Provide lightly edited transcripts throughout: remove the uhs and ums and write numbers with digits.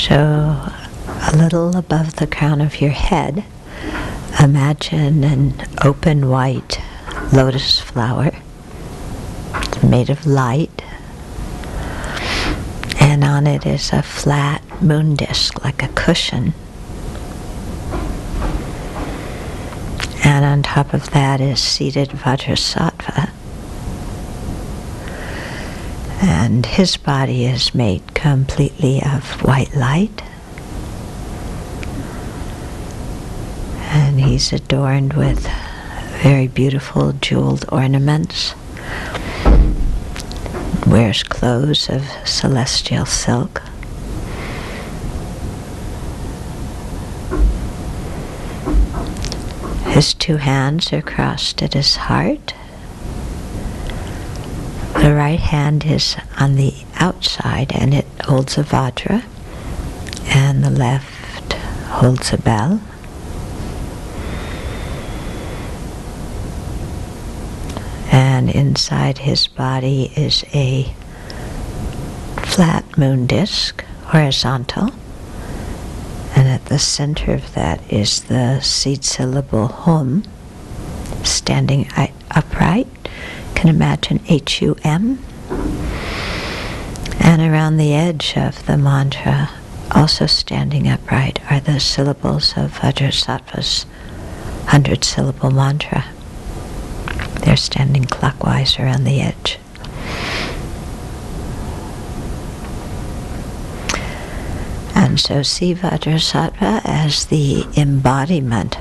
So, a little above the crown of your head, imagine an open white lotus flower. It's made of light, and on it is a flat moon disk like a cushion. And on top of that is seated Vajrasattva. And his body is made completely of white light. And he's adorned with very beautiful jeweled ornaments. Wears clothes of celestial silk. His two hands are crossed at his heart. The right hand is on the outside and it holds a Vajra, and the left holds a bell. And inside his body is a flat moon disk, horizontal. And at the center of that is the seed syllable Hum, standing upright. You can imagine H-U-M. And around the edge of the mantra, also standing upright, are the syllables of Vajrasattva's 100-syllable mantra. They're standing clockwise around the edge. And so see Vajrasattva as the embodiment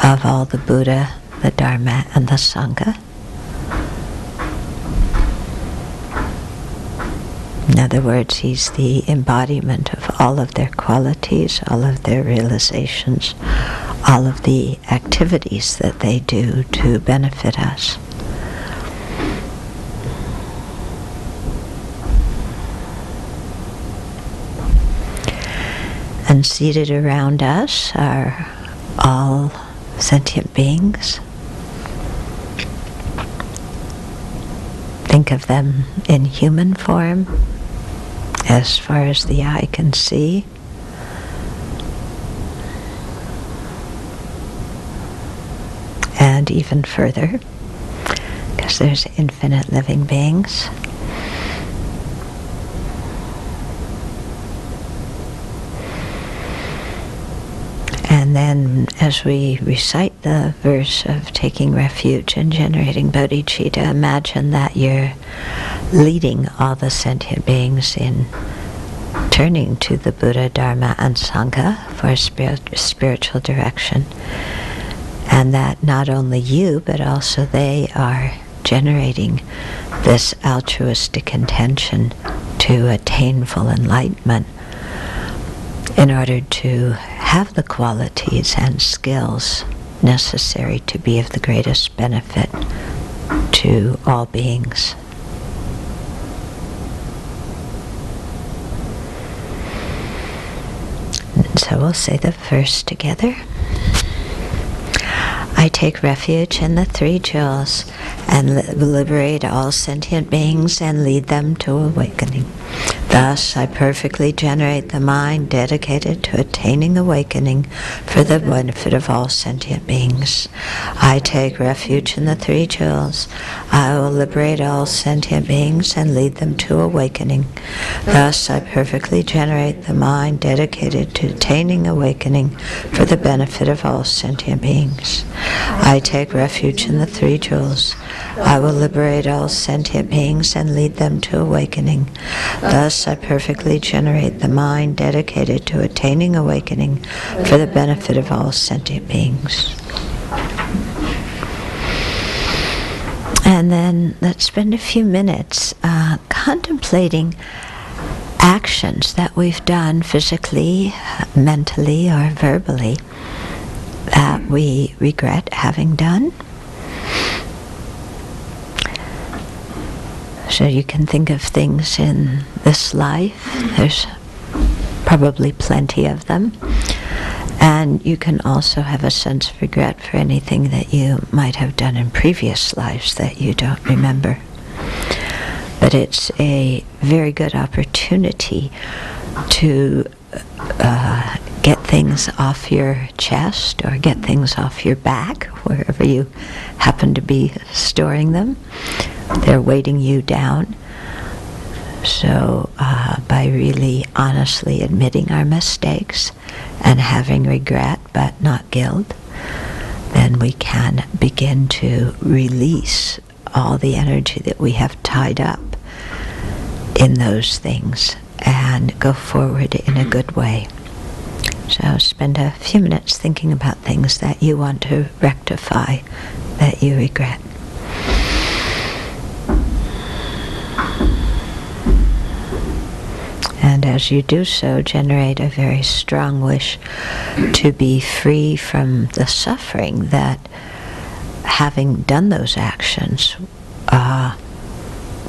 of all the Buddha, the Dharma, and the Sangha. In other words, he's the embodiment of all of their qualities, all of their realizations, all of the activities that they do to benefit us. And seated around us are all sentient beings. Think of them in human form, as far as the eye can see. And even further, because there's infinite living beings. And then as we recite the verse of taking refuge and generating bodhicitta, imagine that you're leading all the sentient beings in turning to the Buddha, Dharma, and Sangha for spiritual direction. And that not only you, but also they are generating this altruistic intention to attain full enlightenment in order to have the qualities and skills necessary to be of the greatest benefit to all beings. And so we'll say the verse together. I take refuge in the three jewels and liberate all sentient beings and lead them to awakening. Thus, I perfectly generate the mind dedicated to attaining awakening for the benefit of all sentient beings. I take refuge in the three jewels. I will liberate all sentient beings and lead them to awakening. Thus, I perfectly generate the mind dedicated to attaining awakening for the benefit of all sentient beings. I take refuge in the three jewels. I will liberate all sentient beings and lead them to awakening. Thus, I perfectly generate the mind dedicated to attaining awakening for the benefit of all sentient beings. And then let's spend a few minutes contemplating actions that we've done physically, mentally, or verbally that we regret having done. So you can think of things in this life. There's probably plenty of them. And you can also have a sense of regret for anything that you might have done in previous lives that you don't remember. But it's a very good opportunity to get things off your chest or get things off your back, wherever you happen to be storing them. They're weighting you down. So by really honestly admitting our mistakes and having regret but not guilt, then we can begin to release all the energy that we have tied up in those things and go forward in a good way. So spend a few minutes thinking about things that you want to rectify, that you regret. And as you do so, generate a very strong wish to be free from the suffering that, having done those actions,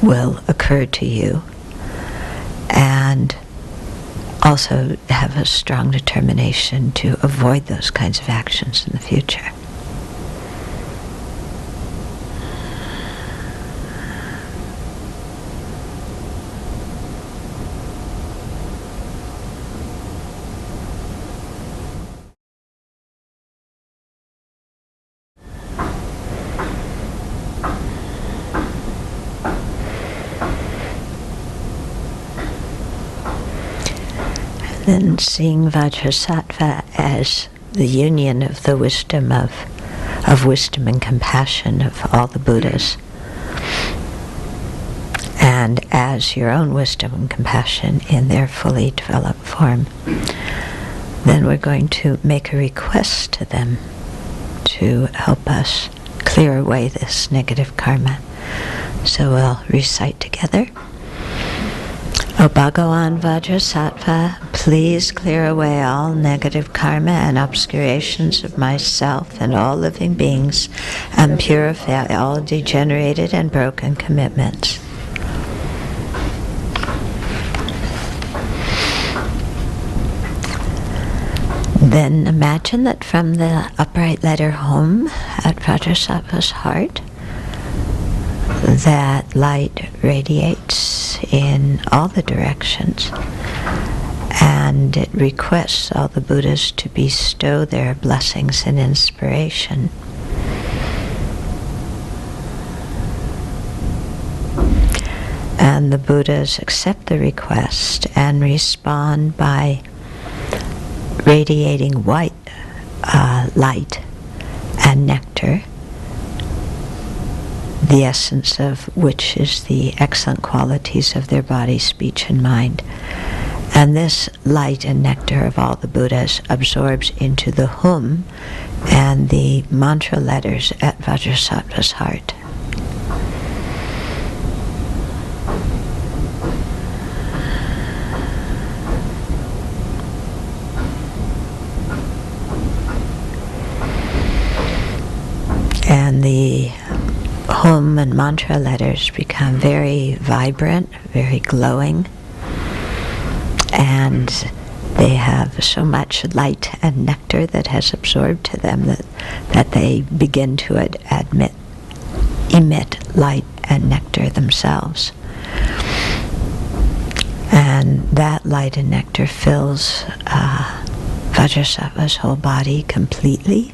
will occur to you. And also have a strong determination to avoid those kinds of actions in the future. Then seeing Vajrasattva as the union of the wisdom of wisdom and compassion of all the Buddhas, and as your own wisdom and compassion in their fully developed form, then we're going to make a request to them to help us clear away this negative karma. So we'll recite together. O Bhagavan Vajrasattva, please clear away all negative karma and obscurations of myself and all living beings, and purify all degenerated and broken commitments. Then imagine that from the upright letter Hum at Vajrasattva's heart, that light radiates in all the directions, and it requests all the Buddhas to bestow their blessings and inspiration. And the Buddhas accept the request and respond by radiating white light and nectar, the essence of which is the excellent qualities of their body, speech, and mind. And this light and nectar of all the Buddhas absorbs into the Hum and the mantra letters at Vajrasattva's heart. And the Hum and mantra letters become very vibrant, very glowing, and they have so much light and nectar that has absorbed to them that they begin to emit light and nectar themselves. And that light and nectar fills Vajrasattva's whole body completely,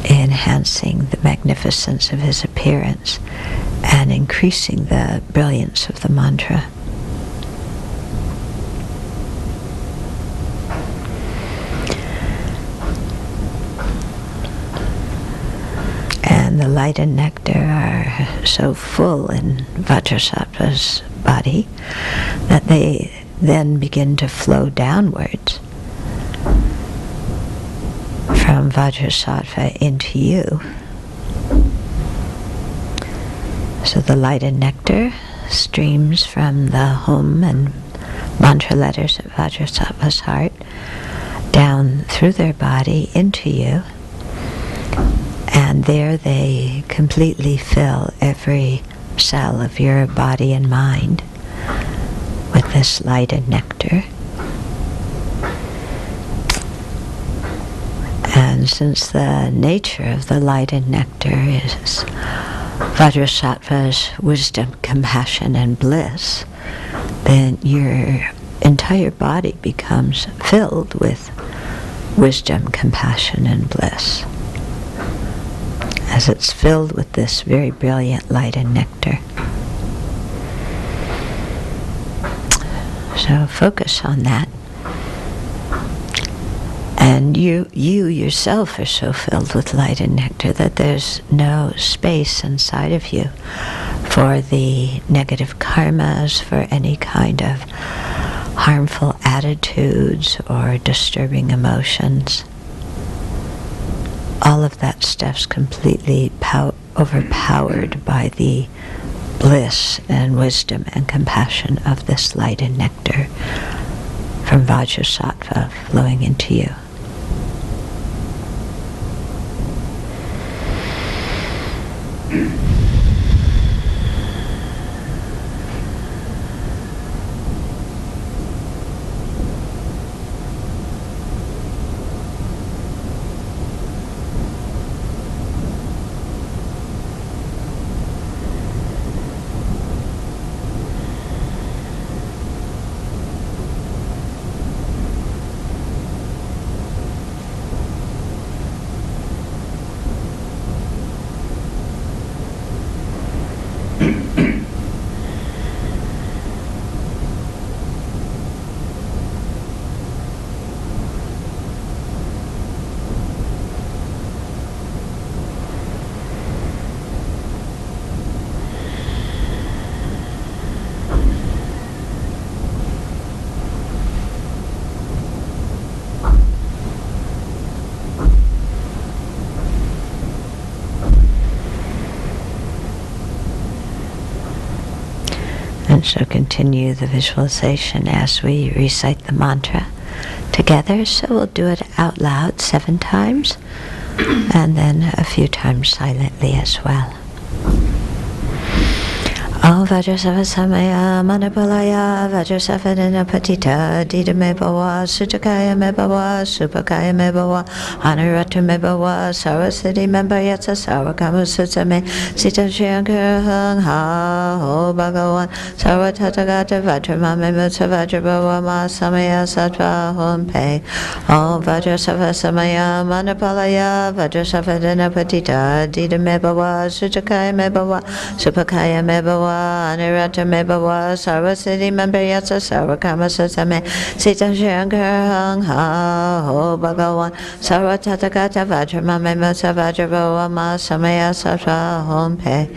enhancing the magnificence of his appearance and increasing the brilliance of the mantra. And the light and nectar are so full in Vajrasattva's body that they then begin to flow downwards from Vajrasattva into you. So the light and nectar streams from the Hum and mantra letters of Vajrasattva's heart down through their body into you, and there they completely fill every cell of your body and mind with this light and nectar. And since the nature of the light and nectar is Vajrasattva's wisdom, compassion, and bliss, then your entire body becomes filled with wisdom, compassion, and bliss, as it's filled with this very brilliant light and nectar. So focus on that. And you yourself are so filled with light and nectar that there's no space inside of you for the negative karmas, for any kind of harmful attitudes or disturbing emotions. All of that stuff's completely overpowered by the bliss and wisdom and compassion of this light and nectar from Vajrasattva flowing into you. And so continue the visualization as we recite the mantra together. So we'll do it out loud 7 times and then a few times silently as well. Om Vajrasattva Samaya Manipalaya Vajrasattva Dinapatita Dida Mebawa Sutakaya Mebawa Supakaya Mebawa Anurata Mebawa Sarasati Membayatsa Sarakama Sutsame Sita Shankar Hung Ha Ho Bhagawan Sarvatatagata Vajramame Mutsa Vajrabawa Ma Samaya Sattva Hom Pe Om Vajrasattva Samaya Manipalaya Vajrasattva Dinapatita Dida Mebawa Sutakaya Mebawa Supakaya Mebawa Anirata Mebawa Sarvasiti Membayatsa Sarakama Satsame Sita Shankar Hung Ha Ho Bhagawan Sarvatatagata Vajramame Mutsa Vajrabawa Ma Samaya Sattva Hom Pe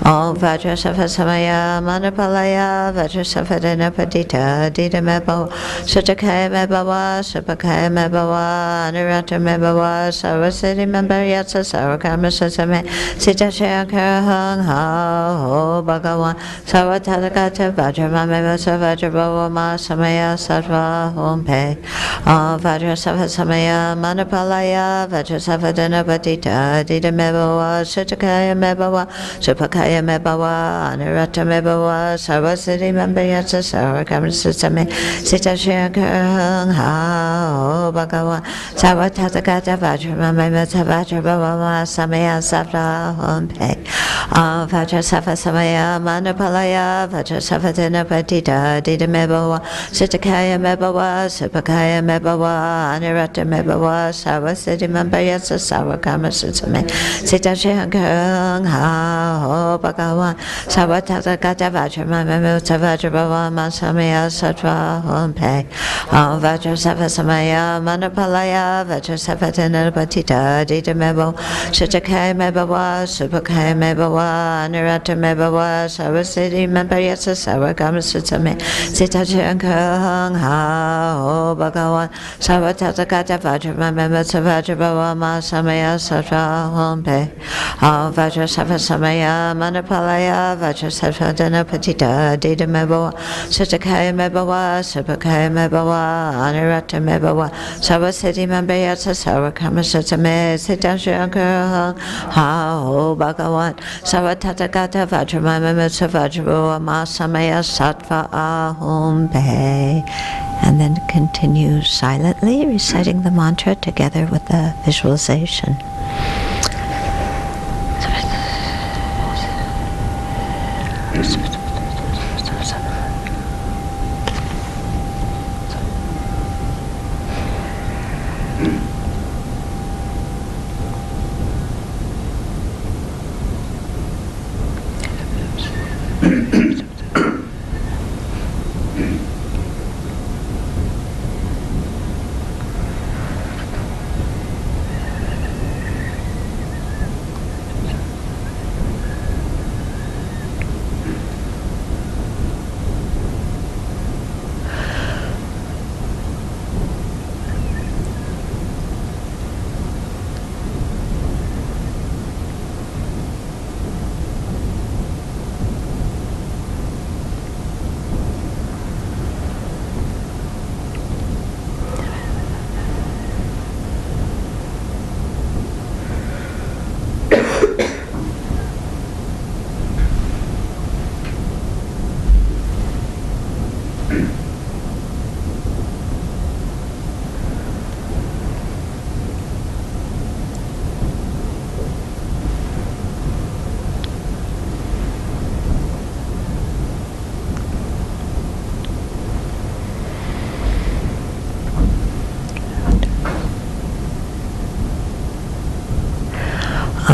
Om Vajrasattva Samaya Manipalaya Vajrasattva Dinapatita Dida Mebawa Sutakaya Mebawa Supakaya Mebawa Anirata Mebawa Sarvasiti Membayatsa Sarakama Satsame Sita Shankar Hung Ha Ho Bhagawan Sarvatatagata Vajramame Mutsa Vajrabawa Ma Samaya Sattva Hom Pe Om Vajrasattva Samaya Manipalaya Vajrasattva Dinapatita Dida Mebawa Sutakaya Mebawa Supakaya Mebawa Anirata Mebawa Sarvasiti Membayatsa Sarakama Satsame Sita Shankar Hung Ha Ho Bhagawan Sarvatatagata Vajramame Mutsa Vajrabawa Ma Samaya Sattva Hom Pe Om Vajrasattva Samaya Manipalaya Vajrasattva Dinapatita Dida Mebawa Sutakaya Mebawa Supakaya Mebawa Anirata Mebawa Sarvasiti Membayatsa Sarakama Satsame Sita Shankar Hung Ha Ho Bhagawan Sarvatatagata Vajramame Mutsa Vajrabawa Ma Samaya Sattva Hom Pe Om Vajrasattva Samaya Manipalaya Vajrasattva Dinapatita Dida Mebawa Sutakaya Mebawa Supakaya Mebawa Anirata Mebawa Sarvasiti Membayatsa Sarakama Satsame Sita Shankar Hung Ha Ho Bhagawan Sarvatatagata Vajramame Mutsa Vajrabawa Ma Samaya Sattva Hom Pe Om Vajrasattva Samaya Manipalaya Vajrasattva Dinapatita Dida Mebawa Sutakaya Mebawa Supakaya Mebawa Anirata Mebawa Sarvasiti Membayatsa Sarakama Satsame Sita Shankar Hung Ha Ho Bhagawan Sarvatatagata Vajramame Mutsa Vajrabawa Ma Samaya Sattva Hom Pe. And then continue silently reciting the mantra together with the visualization.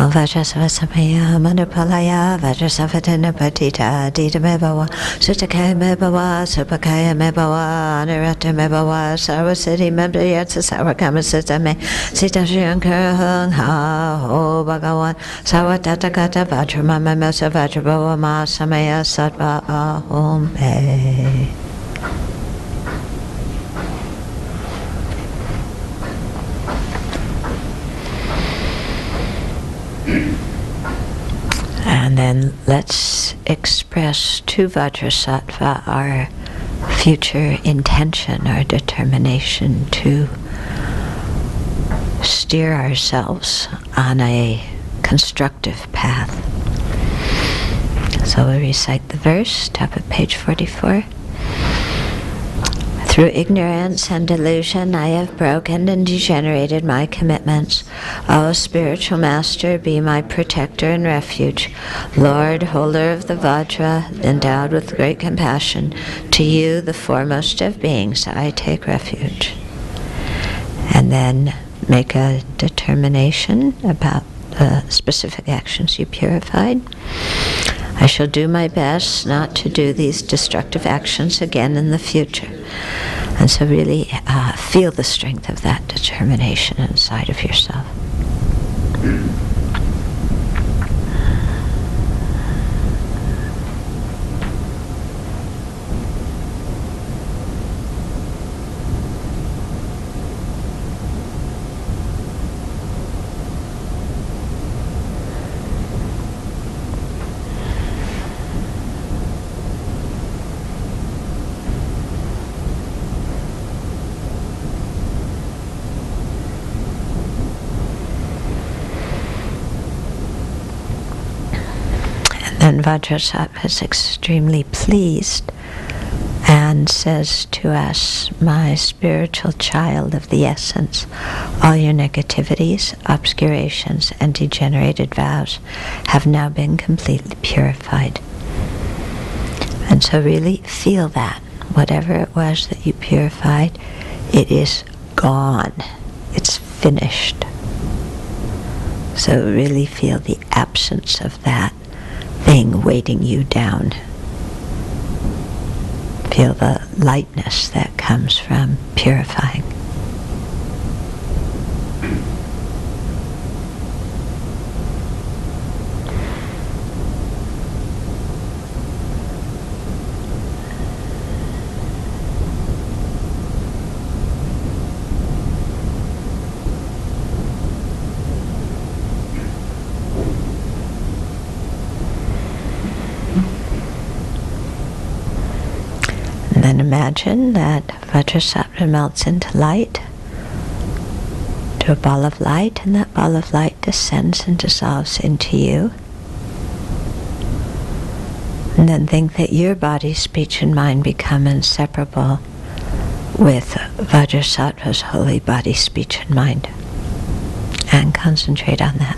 O Vajrasattva Samaya Manupalaya Vajrasattva Patita Dita Mebawa Sutakaya Mebawa Supakaya Mebawa Anurata Mebawa Sarvasiddhi Mebdayatsa Sarvakama Siddhame Sita Shriyankara Hung Ha Ho Bhagawan Sarvatatakata Vajramama Mesa Vajrabhava Ma Samaya Sattva Ahom Pe. And then let's express to Vajrasattva our future intention, our determination to steer ourselves on a constructive path. So we recite the verse, top of page 44. Through ignorance and delusion, I have broken and degenerated my commitments. O spiritual master, be my protector and refuge. Lord, holder of the Vajra, endowed with great compassion, to you, the foremost of beings, I take refuge. And then make a determination about the specific actions you purified. I shall do my best not to do these destructive actions again in the future. And so really feel the strength of that determination inside of yourself. And Vajrasattva is extremely pleased and says to us, my spiritual child of the essence, all your negativities, obscurations, and degenerated vows have now been completely purified. And so really feel that. Whatever it was that you purified, it is gone. It's finished. So really feel the absence of that thing weighting you down. Feel the lightness that comes from purifying. And imagine that Vajrasattva melts into light, to a ball of light, and that ball of light descends and dissolves into you. And then think that your body, speech, and mind become inseparable with Vajrasattva's holy body, speech, and mind. And concentrate on that.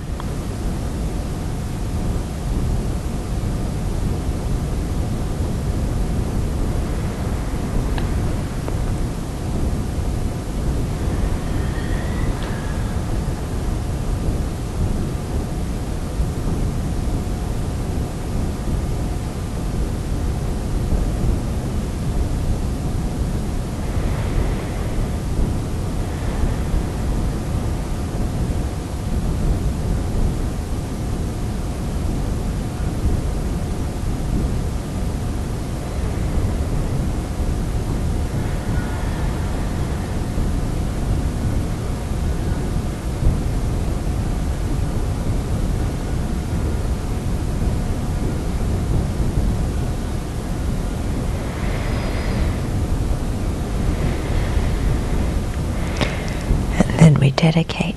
We dedicate.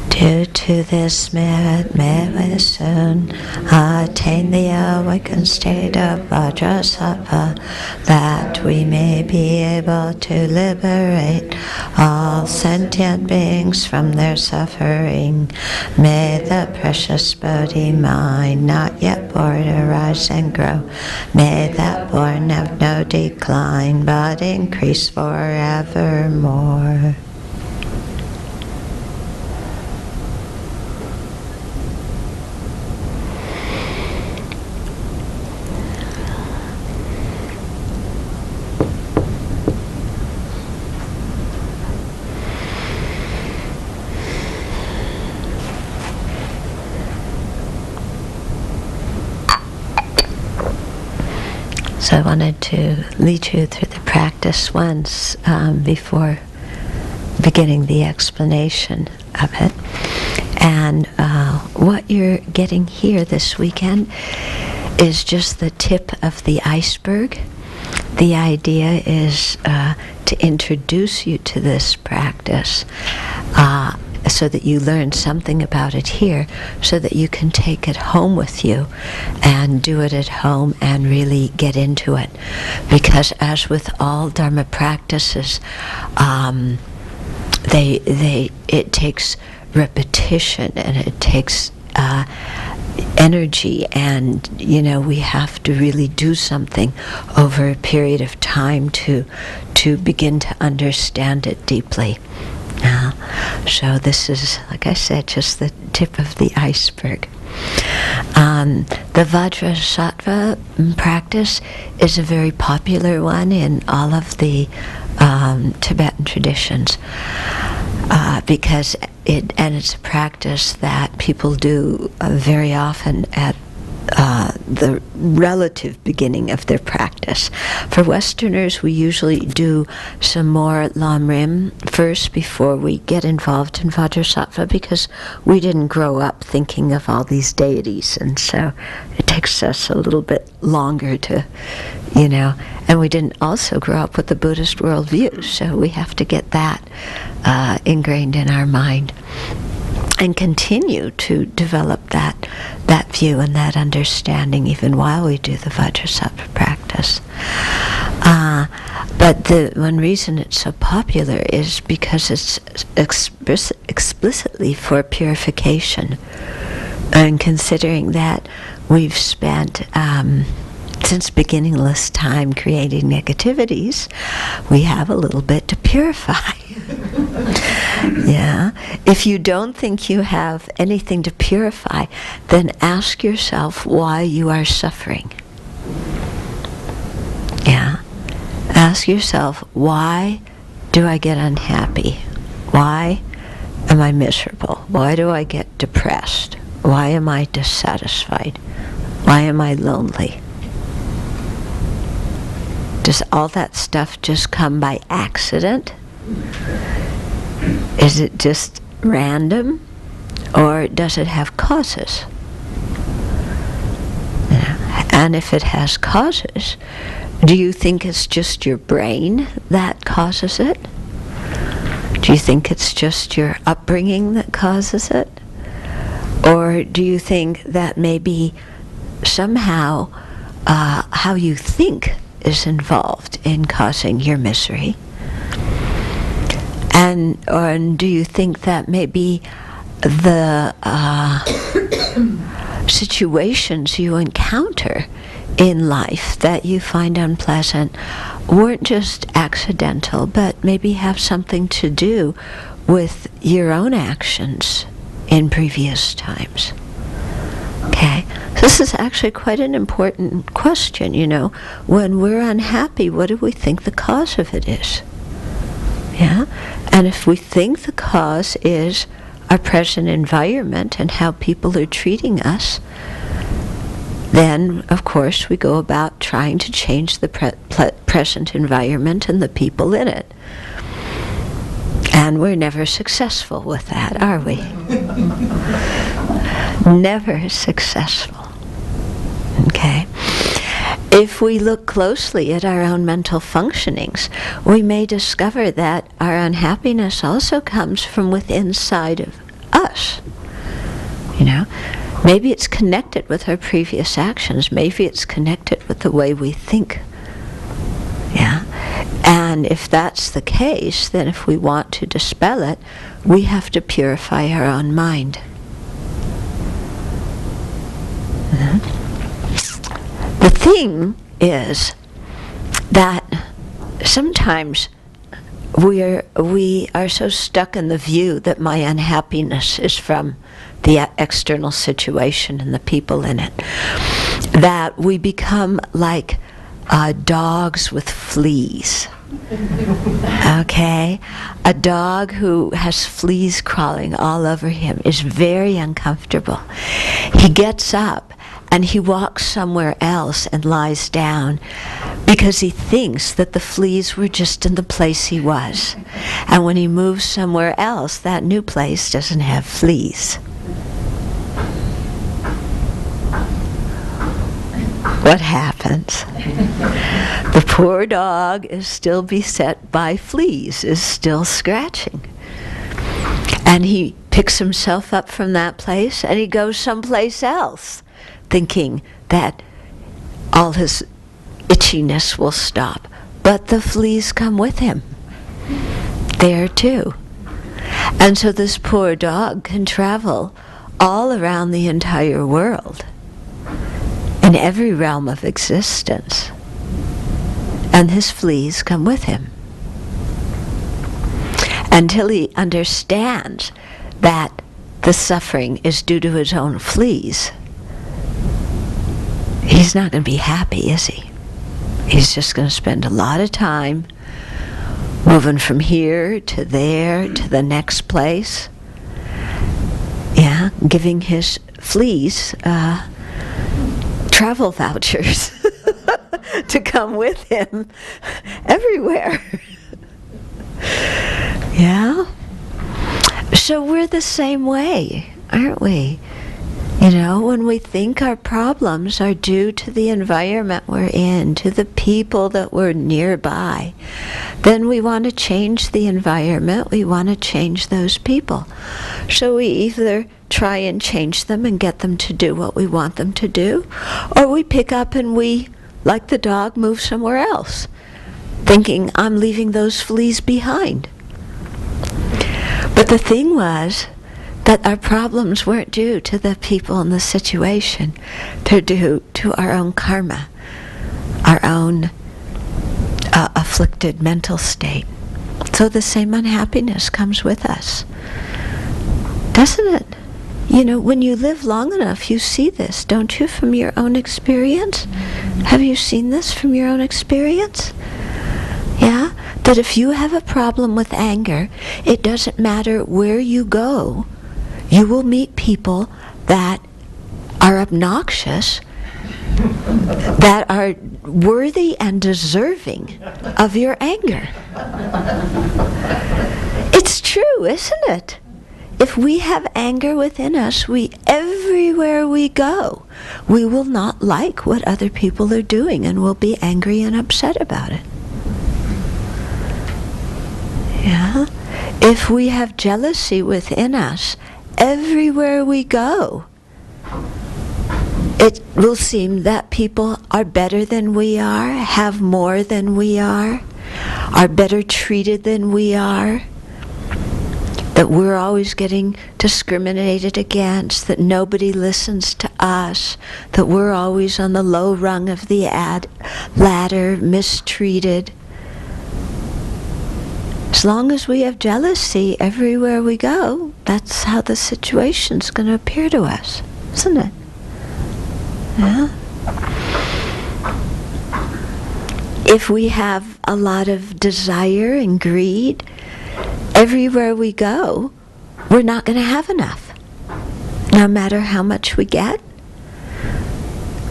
Due to this merit, may we soon attain the awakened state of Vajrasattva, that we may be able to liberate all sentient beings from their suffering. May the precious Bodhi mind, not yet born, arise and grow. May that born have no decline, but increase forevermore. So I wanted to lead you through the practice once before beginning the explanation of it. And what you're getting here this weekend is just the tip of the iceberg. The idea is to introduce you to this practice so that you learn something about it here, so that you can take it home with you and do it at home and really get into it. Because as with all Dharma practices, it takes repetition and it takes energy, and we have to really do something over a period of time to begin to understand it deeply. So this is, like I said, just the tip of the iceberg. The Vajrasattva practice is a very popular one in all of the Tibetan traditions, because it's a practice that people do very often at the relative beginning of their practice. For Westerners, we usually do some more Lam Rim first before we get involved in Vajrasattva, because we didn't grow up thinking of all these deities, and so it takes us a little bit longer to, and we didn't also grow up with the Buddhist worldview, so we have to get that ingrained in our mind and continue to develop that view and that understanding even while we do the Vajrasattva practice. But the one reason it's so popular is because it's explicitly for purification. And considering that we've spent since beginningless time creating negativities, we have a little bit to purify. Yeah. If you don't think you have anything to purify, then ask yourself why you are suffering. Yeah. Ask yourself, why do I get unhappy? Why am I miserable? Why do I get depressed? Why am I dissatisfied? Why am I lonely? Does all that stuff just come by accident? Is it just random? Or does it have causes? And if it has causes, do you think it's just your brain that causes it? Do you think it's just your upbringing that causes it? Or do you think that maybe somehow how you think is involved in causing your misery? And do you think that maybe the situations you encounter in life that you find unpleasant weren't just accidental, but maybe have something to do with your own actions in previous times? Okay, so this is actually quite an important question, When we're unhappy, what do we think the cause of it is? Yeah? And if we think the cause is our present environment and how people are treating us, then, of course, we go about trying to change the present environment and the people in it. And we're never successful with that, are we? Never successful. Okay? If we look closely at our own mental functionings, we may discover that our unhappiness also comes from within inside of us. Maybe it's connected with our previous actions. Maybe it's connected with the way we think. Yeah? And if that's the case, then if we want to dispel it, we have to purify our own mind. The thing is that sometimes we are so stuck in the view that my unhappiness is from the external situation and the people in it, that we become like dogs with fleas. Okay? A dog who has fleas crawling all over him is very uncomfortable. He gets up and he walks somewhere else and lies down because he thinks that the fleas were just in the place he was. And when he moves somewhere else, that new place doesn't have fleas. What happens? The poor dog is still beset by fleas, is still scratching. And he picks himself up from that place and he goes someplace else, thinking that all his itchiness will stop. But the fleas come with him there too. And so this poor dog can travel all around the entire world, in every realm of existence, and his fleas come with him. Until he understands that the suffering is due to his own fleas, he's not going to be happy, is he? He's just going to spend a lot of time moving from here to there to the next place. Yeah, giving his fleas travel vouchers to come with him everywhere. Yeah? So we're the same way, aren't we? You know, when we think our problems are due to the environment we're in, to the people that we're nearby, then we want to change the environment, we want to change those people. So we either try and change them and get them to do what we want them to do, or we pick up and we, like the dog, move somewhere else, thinking, I'm leaving those fleas behind. But the thing was that our problems weren't due to the people and the situation. They're due to our own karma, our own afflicted mental state. So the same unhappiness comes with us, doesn't it? You know, when you live long enough, you see this, don't you, from your own experience? Have you seen this from your own experience? Yeah? That if you have a problem with anger, it doesn't matter where you go, you will meet people that are obnoxious, that are worthy and deserving of your anger. It's true, isn't it? If we have anger within us, everywhere we go, we will not like what other people are doing and will be angry and upset about it. Yeah? If we have jealousy within us, everywhere we go, it will seem that people are better than we are, have more than we are better treated than we are, that we're always getting discriminated against, that nobody listens to us, that we're always on the low rung of the ladder, mistreated. As long as we have jealousy everywhere we go, that's how the situation's going to appear to us, isn't it? Yeah? If we have a lot of desire and greed, everywhere we go, we're not going to have enough. No matter how much we get,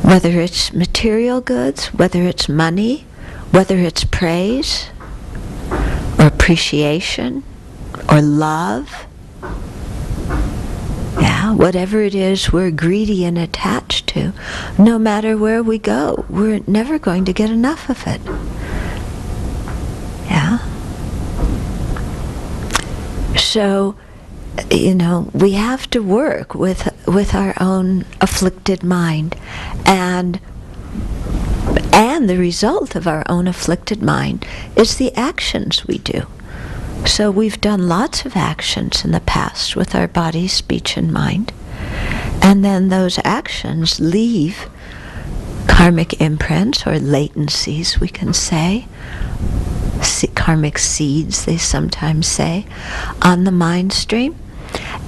whether it's material goods, whether it's money, whether it's praise, or appreciation, or love. Yeah, whatever it is we're greedy and attached to, no matter where we go, we're never going to get enough of it. Yeah? So, you know, we have to work with our own afflicted mind, and the result of our own afflicted mind is the actions we do. So we've done lots of actions in the past with our body, speech, and mind, and then those actions leave karmic imprints, or latencies, we can say, karmic seeds, they sometimes say, on the mind stream,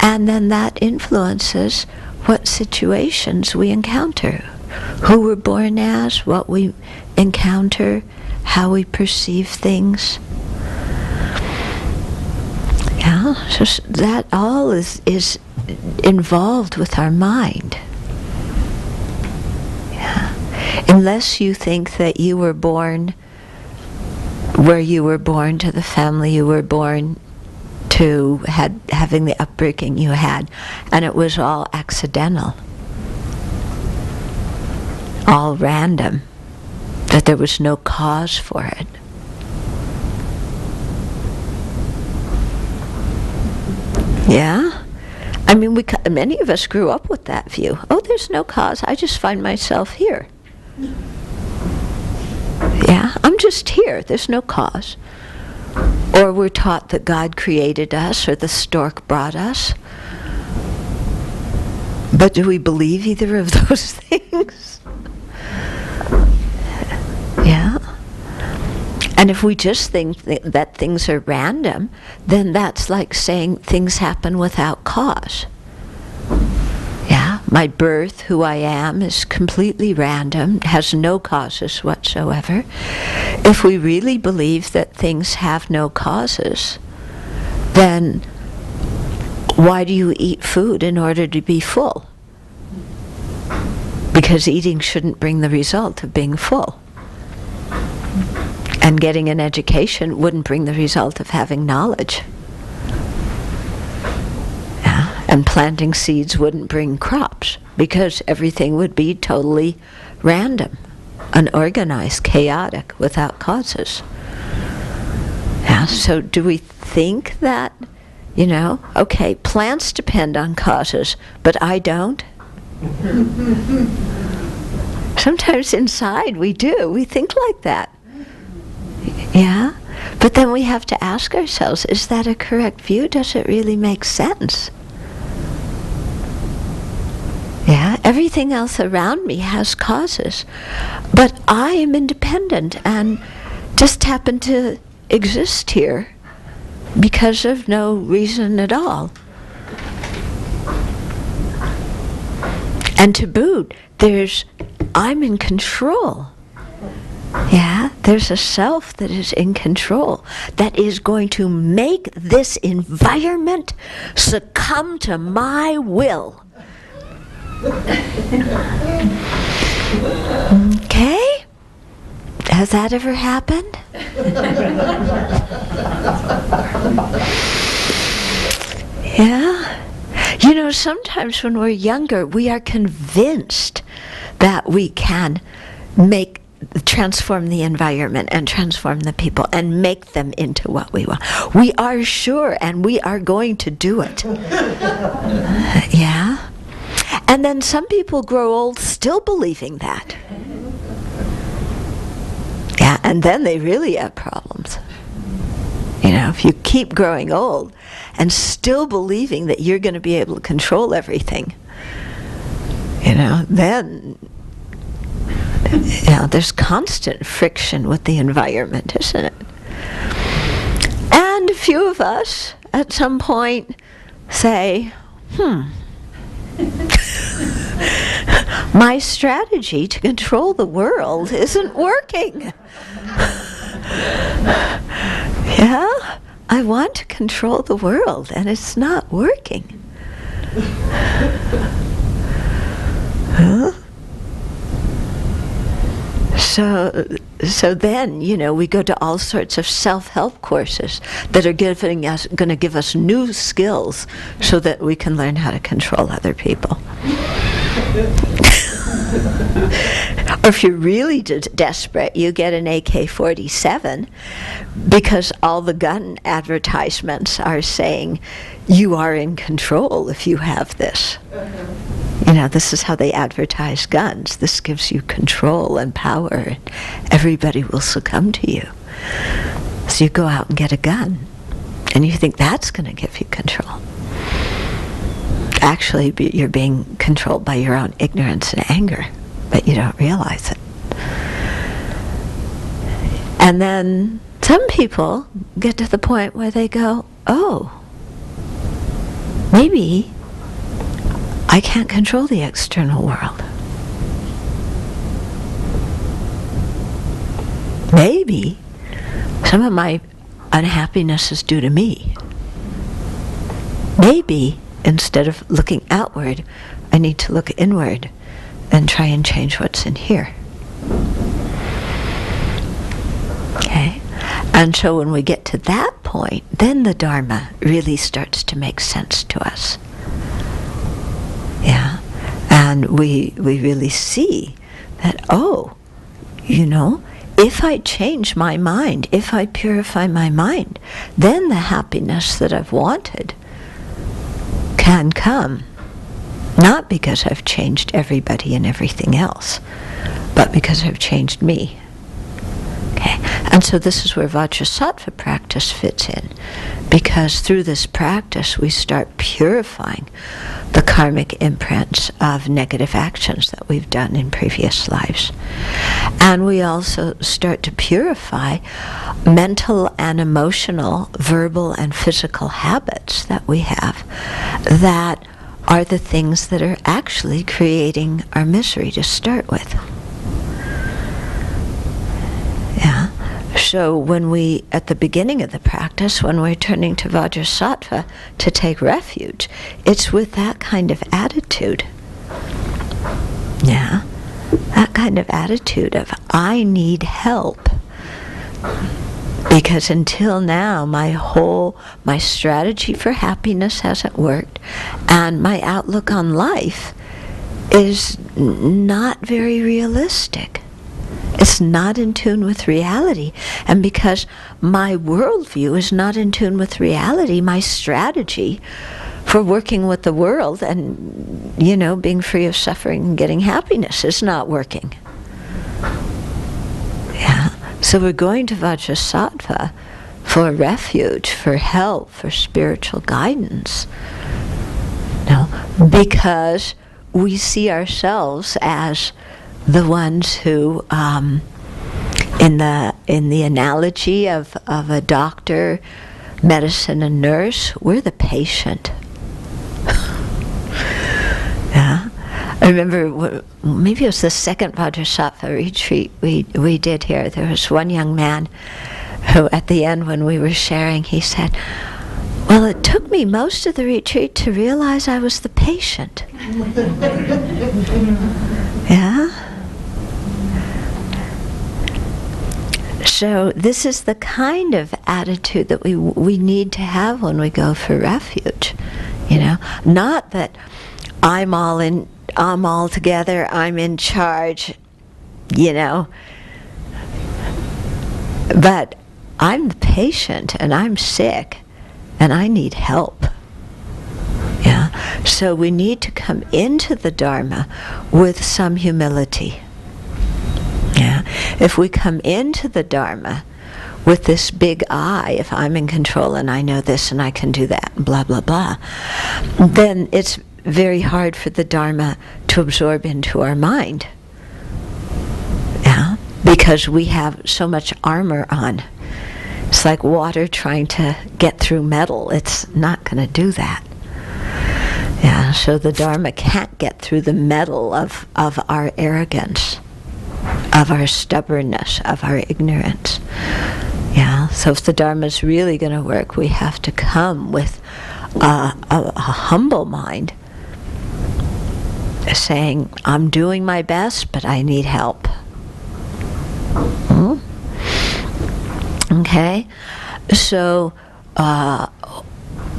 and then that influences what situations we encounter, who we're born as, what we encounter, how we perceive things. Yeah, so that all is involved with our mind. Unless you think that you were born where you were born, to the family you were born to, having the upbringing you had, and it was all accidental, all random, that there was no cause for it. Yeah? I mean, many of us grew up with that view. Oh, there's no cause, I just find myself here. Yeah, I'm just here, there's no cause. Or we're taught that God created us, or the stork brought us. But do we believe either of those things? Yeah. And if we just think that things are random, then that's like saying things happen without cause. Yeah, my birth, who I am, is completely random, has no causes whatsoever. If we really believe that things have no causes, then why do you eat food in order to be full? Because eating shouldn't bring the result of being full. And getting an education wouldn't bring the result of having knowledge. Yeah. And planting seeds wouldn't bring crops, because everything would be totally random, unorganized, chaotic, without causes. Yeah. So do we think that, okay, plants depend on causes, but I don't? Sometimes inside we do. We think like that. Yeah? But then we have to ask ourselves, is that a correct view? Does it really make sense? Yeah? Everything else around me has causes. But I am independent and just happen to exist here because of no reason at all. And to boot, I'm in control. Yeah, there's a self that is in control, that is going to make this environment succumb to my will. Okay? Has that ever happened? Yeah? Sometimes when we're younger, we are convinced that we can transform the environment and transform the people and make them into what we want. We are sure, and we are going to do it. Yeah? And then some people grow old still believing that. Yeah, and then they really have problems. If you keep growing old and still believing that you're going to be able to control everything, then there's constant friction with the environment, isn't it? And a few of us at some point say, my strategy to control the world isn't working. Yeah, I want to control the world and it's not working. Huh? So then, we go to all sorts of self-help courses that are going to give us new skills so that we can learn how to control other people. Or if you're really desperate, you get an AK-47 because all the gun advertisements are saying you are in control if you have this. This is how they advertise guns. This gives you control and power. Everybody will succumb to you. So you go out and get a gun, and you think that's going to give you control. Actually, you're being controlled by your own ignorance and anger, but you don't realize it. And then some people get to the point where they go, oh, maybe I can't control the external world. Maybe some of my unhappiness is due to me. Maybe instead of looking outward, I need to look inward and try and change what's in here. And so when we get to that point, then the Dharma really starts to make sense to us. Yeah. And we really see that, oh, if I change my mind, if I purify my mind, then the happiness that I've wanted can come. Not because I've changed everybody and everything else, but because I've changed me. Okay, and so this is where Vajrasattva practice fits in, because through this practice we start purifying the karmic imprints of negative actions that we've done in previous lives. And we also start to purify mental and emotional, verbal and physical habits that we have that are the things that are actually creating our misery to start with. Yeah. So when we, at the beginning of the practice, when we're turning to Vajrasattva to take refuge, it's with that kind of attitude. Yeah. That kind of attitude of, I need help. Because until now, my strategy for happiness hasn't worked, and my outlook on life is not very realistic. It's not in tune with reality. And because my worldview is not in tune with reality, my strategy for working with the world and, being free of suffering and getting happiness is not working. Yeah. So we're going to Vajrasattva for refuge, for help, for spiritual guidance. Because we see ourselves as the ones who, in the analogy of a doctor, medicine, and nurse, we're the patient. Yeah. I remember, maybe it was the second Vajrasattva retreat we did here. There was one young man who, at the end when we were sharing, he said, well, it took me most of the retreat to realize I was the patient. Yeah? So this is the kind of attitude that we need to have when we go for refuge. Not that I'm all together, I'm in charge, but I'm the patient and I'm sick and I need help. Yeah. So we need to come into the Dharma with some humility. Yeah. If we come into the Dharma with this big I, if I'm in control and I know this and I can do that, and blah, blah, blah, then it's very hard for the Dharma to absorb into our mind. Yeah? Because we have so much armor on. It's like water trying to get through metal. It's not going to do that. Yeah, so the Dharma can't get through the metal of our arrogance, of our stubbornness, of our ignorance. Yeah, so if the Dharma is really going to work, we have to come with a humble mind, saying, I'm doing my best, but I need help. Okay, so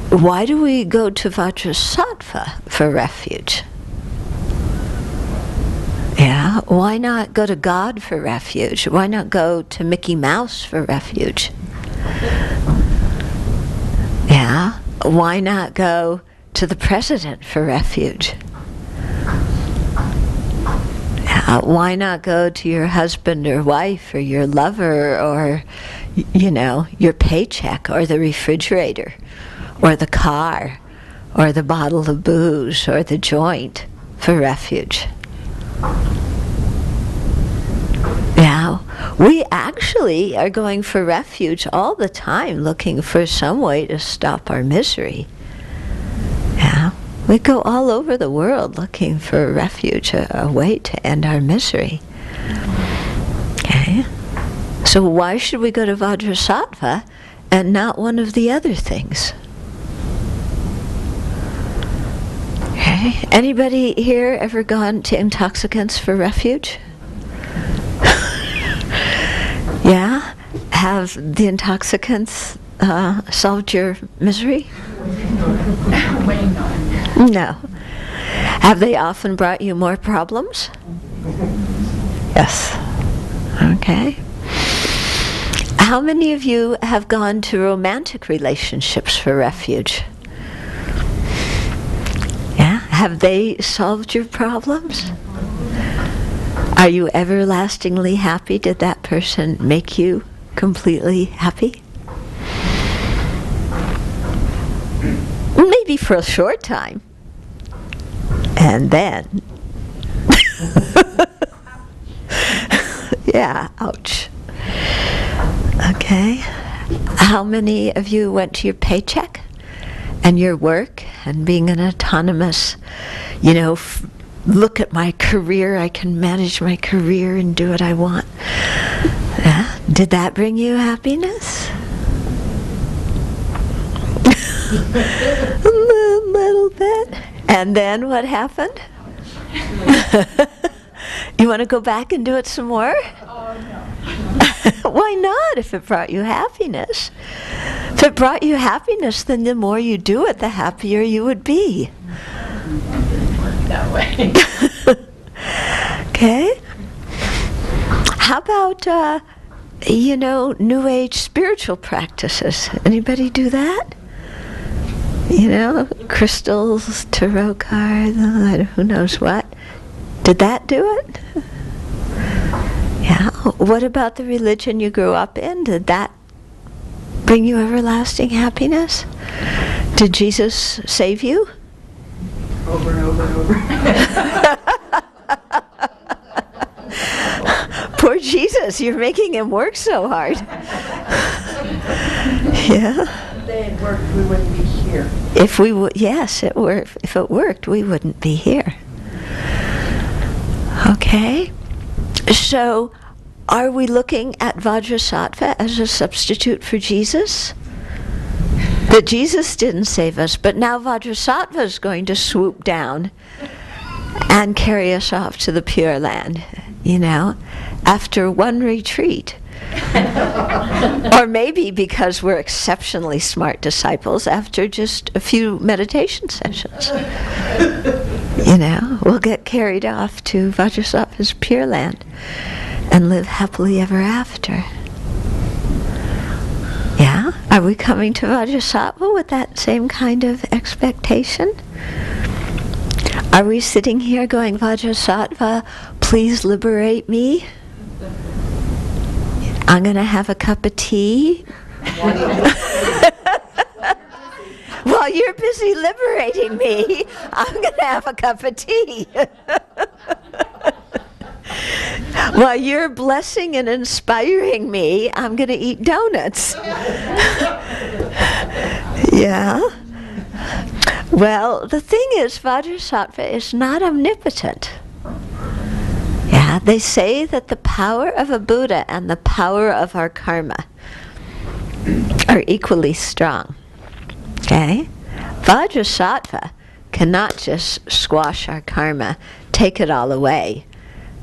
why do we go to Vajrasattva for refuge? Yeah, why not go to God for refuge? Why not go to Mickey Mouse for refuge? Yeah, why not go to the president for refuge? Yeah, why not go to your husband or wife or your lover or, your paycheck or the refrigerator or the car or the bottle of booze or the joint for refuge? Yeah, we actually are going for refuge all the time, looking for some way to stop our misery. Yeah, we go all over the world looking for a refuge, a way to end our misery. Okay, so why should we go to Vajrasattva and not one of the other things? Okay, anybody here ever gone to intoxicants for refuge? Yeah? Have the intoxicants solved your misery? No. Have they often brought you more problems? Yes. Okay. How many of you have gone to romantic relationships for refuge? Yeah? Have they solved your problems? Are you everlastingly happy? Did that person make you completely happy? Maybe for a short time. And then, yeah, ouch. Okay. How many of you went to your paycheck and your work and being an autonomous, look at my career, I can manage my career and do what I want? Did that bring you happiness? A little bit. And then what happened? You want to go back and do it some more? No. Why not, if it brought you happiness? If it brought you happiness, then the more you do it, the happier you would be. That way. Okay. How about, New Age spiritual practices? Anybody do that? Crystals, tarot cards, who knows what. Did that do it? Yeah. What about the religion you grew up in? Did that bring you everlasting happiness? Did Jesus save you? Over and over and over. Poor Jesus, you're making him work so hard. Yeah. If they had worked, we wouldn't be here. If we would, yes, if it worked, we wouldn't be here. Okay. So, are we looking at Vajrasattva as a substitute for Jesus? That Jesus didn't save us, but now Vajrasattva is going to swoop down and carry us off to the Pure Land, after one retreat. Or maybe because we're exceptionally smart disciples, after just a few meditation sessions. We'll get carried off to Vajrasattva's Pure Land and live happily ever after. Yeah? Are we coming to Vajrasattva with that same kind of expectation? Are we sitting here going, Vajrasattva, please liberate me? I'm going to have a cup of tea. While you're busy liberating me, I'm going to have a cup of tea. While you're blessing and inspiring me, I'm going to eat donuts. Yeah? Well, the thing is, Vajrasattva is not omnipotent. Yeah, they say that the power of a Buddha and the power of our karma are equally strong. Okay? Vajrasattva cannot just squash our karma, take it all away,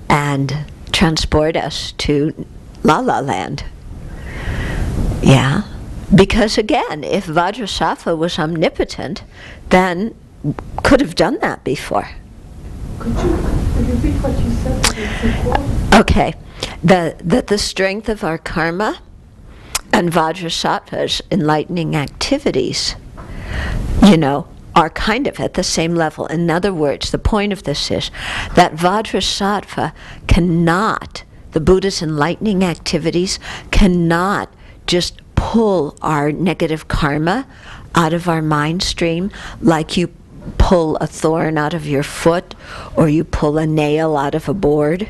and transport us to La La Land. Yeah? Because again, if Vajrasattva was omnipotent, then could have done that before. Could you repeat what you said? Okay. That the strength of our karma and Vajrasattva's enlightening activities, are kind of at the same level. In other words, the point of this is that Vajrasattva cannot, the Buddha's enlightening activities cannot just pull our negative karma out of our mind stream like you pull a thorn out of your foot or you pull a nail out of a board.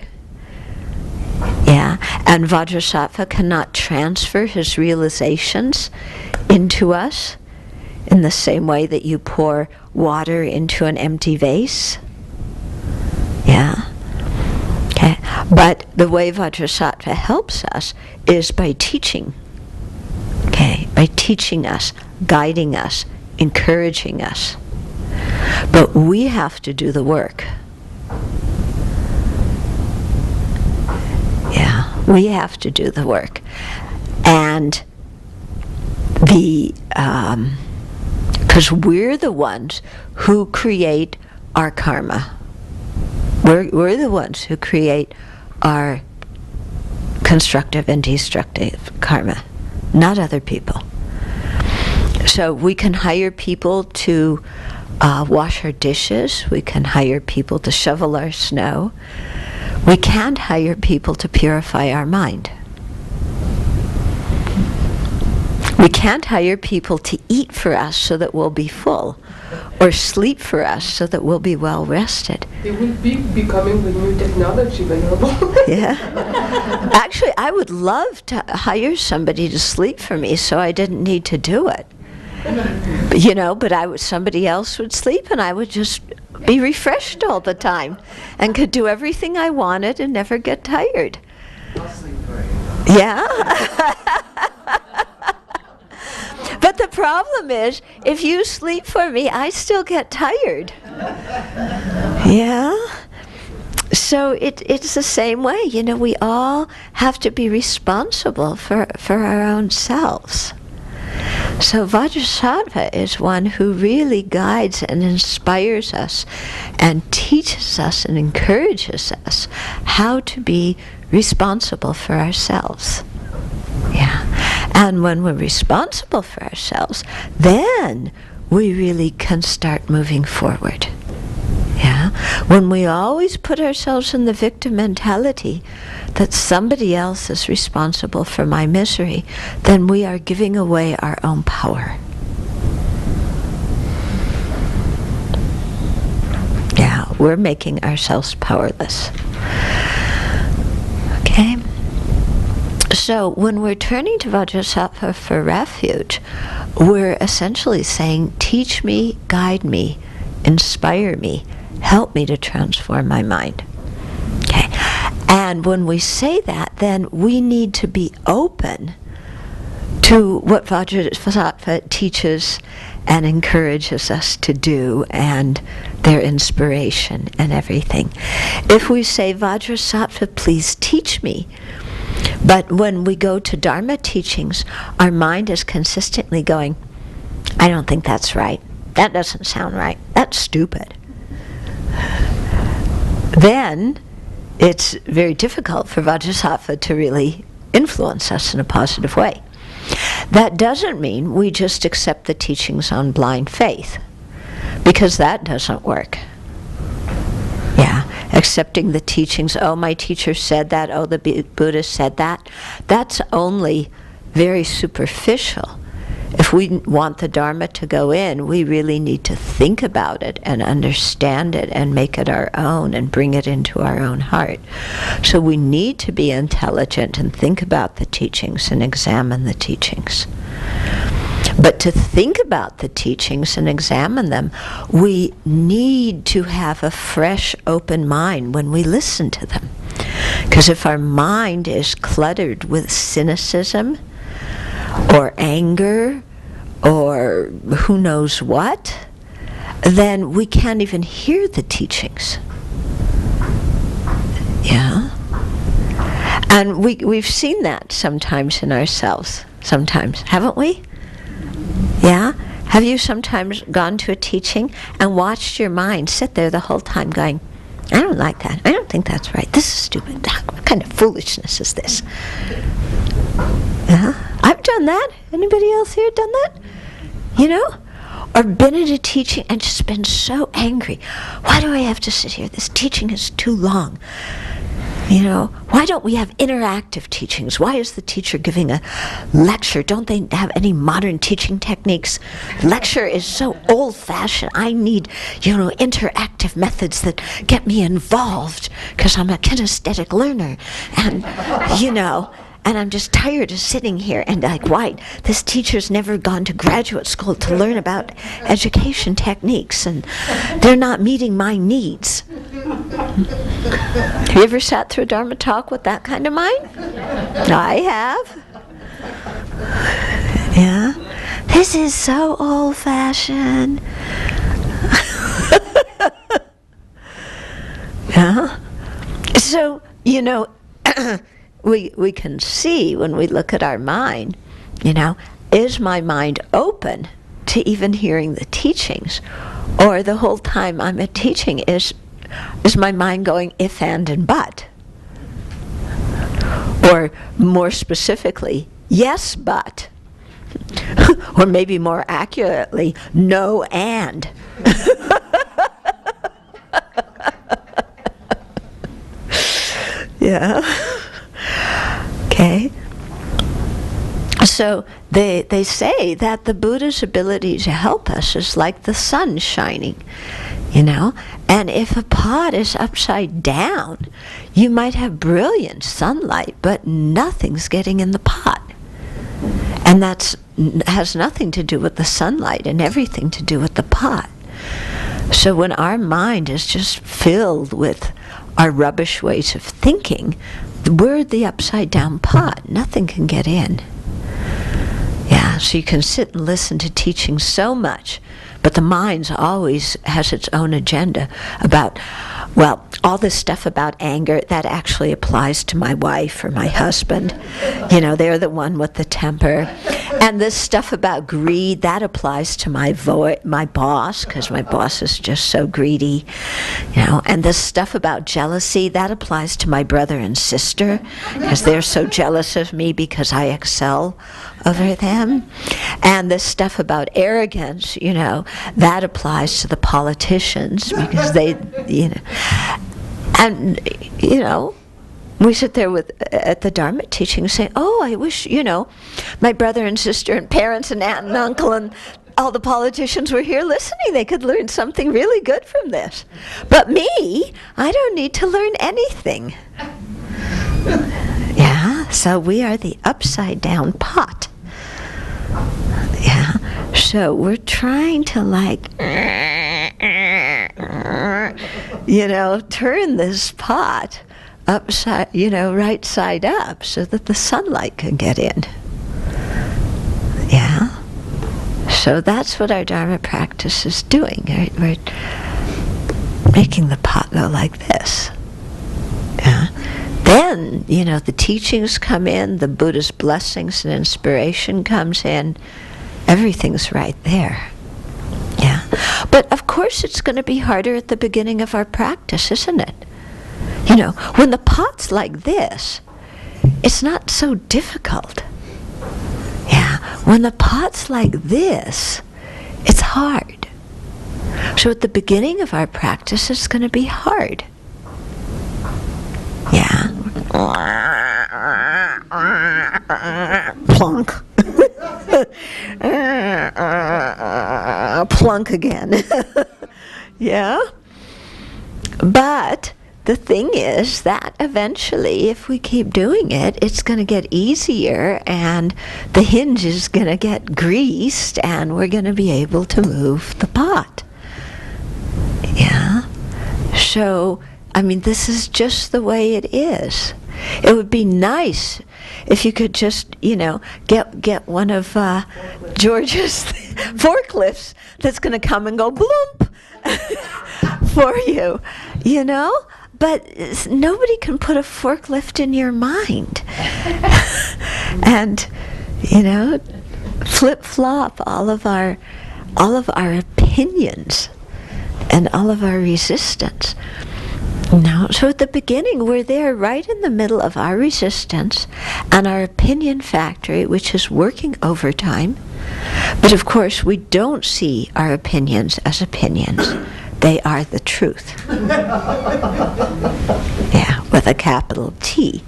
Yeah, and Vajrasattva cannot transfer his realizations into us in the same way that you pour water into an empty vase. Yeah. Okay. But the way Vajrasattva helps us is by teaching. Okay, by teaching us, guiding us, encouraging us. But we have to do the work. Yeah, we have to do the work. And because we're the ones who create our karma. We're the ones who create our constructive and destructive karma, not other people. So we can hire people to wash our dishes. We can hire people to shovel our snow. We can't hire people to purify our mind. We can't hire people to eat for us so that we'll be full, or sleep for us so that we'll be well rested. It will be becoming the new technology, Venerable. Yeah. Actually, I would love to hire somebody to sleep for me so I didn't need to do it. But somebody else would sleep and I would just be refreshed all the time and could do everything I wanted and never get tired. I'll sleep for you. Yeah. But the problem is, if you sleep for me, I still get tired. Yeah? So it's the same way. We all have to be responsible for our own selves. So Vajrasattva is one who really guides and inspires us and teaches us and encourages us how to be responsible for ourselves. Yeah. And when we're responsible for ourselves, then we really can start moving forward. Yeah. When we always put ourselves in the victim mentality that somebody else is responsible for my misery, then we are giving away our own power. Yeah, we're making ourselves powerless. Okay? So when we're turning to Vajrasattva for refuge, we're essentially saying, teach me, guide me, inspire me, help me to transform my mind. Okay. And when we say that, then we need to be open to what Vajrasattva teaches and encourages us to do, and their inspiration and everything. If we say, Vajrasattva, please teach me, but when we go to Dharma teachings, our mind is consistently going, I don't think that's right. That doesn't sound right. That's stupid. Then it's very difficult for Vajrasattva to really influence us in a positive way. That doesn't mean we just accept the teachings on blind faith, because that doesn't work. Yeah, accepting the teachings, oh, my teacher said that, oh, the Buddha said that, that's only very superficial. If we want the Dharma to go in, we really need to think about it and understand it and make it our own and bring it into our own heart. So we need to be intelligent and think about the teachings and examine the teachings. But to think about the teachings and examine them, we need to have a fresh, open mind when we listen to them. Because if our mind is cluttered with cynicism, or anger, or who knows what, then we can't even hear the teachings. Yeah? And we've seen that sometimes in ourselves, haven't we? Yeah? Have you sometimes gone to a teaching and watched your mind sit there the whole time going, I don't like that. I don't think that's right. This is stupid. What kind of foolishness is this? Yeah? I've done that. Anybody else here done that? Or been at a teaching and just been so angry. Why do I have to sit here? This teaching is too long. Why don't we have interactive teachings? Why is the teacher giving a lecture? Don't they have any modern teaching techniques? Lecture is so old-fashioned. I need, interactive methods that get me involved because I'm a kinesthetic learner. And, and I'm just tired of sitting here and why? This teacher's never gone to graduate school to learn about education techniques, and they're not meeting my needs. Have you ever sat through a Dharma talk with that kind of mind? I have. Yeah. This is so old-fashioned. Yeah. So, we can see when we look at our mind, is my mind open to even hearing the teachings? Or the whole time I'm at teaching, is my mind going if, and but? Or more specifically, yes, but. Or maybe more accurately, no, and. Yeah. Okay. So they say that the Buddha's ability to help us is like the sun shining, and if a pot is upside down, you might have brilliant sunlight, but nothing's getting in the pot. And that has nothing to do with the sunlight and everything to do with the pot. So when our mind is just filled with our rubbish ways of thinking, we're the upside down pot. Nothing can get in. Yeah, so you can sit and listen to teaching so much, but the mind always has its own agenda about, well, all this stuff about anger, that actually applies to my wife or my husband. They're the one with the temper. And this stuff about greed, that applies to my boss, because my boss is just so greedy. And this stuff about jealousy, that applies to my brother and sister, because they're so jealous of me because I excel over them. And this stuff about arrogance, that applies to the politicians, because they, and, we sit there at the Dharma teaching saying, oh, I wish, my brother and sister and parents and aunt and uncle and all the politicians were here listening. They could learn something really good from this. But me, I don't need to learn anything. Yeah, so we are the upside down pot. Yeah, so we're trying to turn this pot upside, right side up, so that the sunlight can get in. Yeah. So that's what our Dharma practice is doing. Right? We're making the pot go like this. Yeah. Then, the teachings come in, the Buddha's blessings and inspiration comes in. Everything's right there. Yeah. But of course it's going to be harder at the beginning of our practice, isn't it? When the pot's like this, it's not so difficult. Yeah. When the pot's like this, it's hard. So at the beginning of our practice, it's going to be hard. Yeah. Plunk. Plunk again. Yeah. But the thing is that eventually, if we keep doing it, it's going to get easier, and the hinge is going to get greased, and we're going to be able to move the pot. Yeah. So, this is just the way it is. It would be nice if you could just, get one of George's forklifts that's going to come and go bloop for you, But nobody can put a forklift in your mind. And, flip-flop all of our opinions and all of our resistance. So at the beginning, we're there right in the middle of our resistance and our opinion factory, which is working overtime. But of course, we don't see our opinions as opinions. They are the truth. Yeah, with a capital T.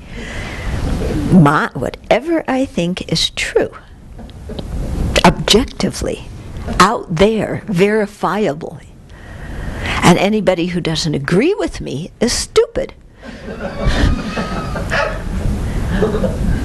Whatever I think is true, objectively, out there, verifiably. And anybody who doesn't agree with me is stupid.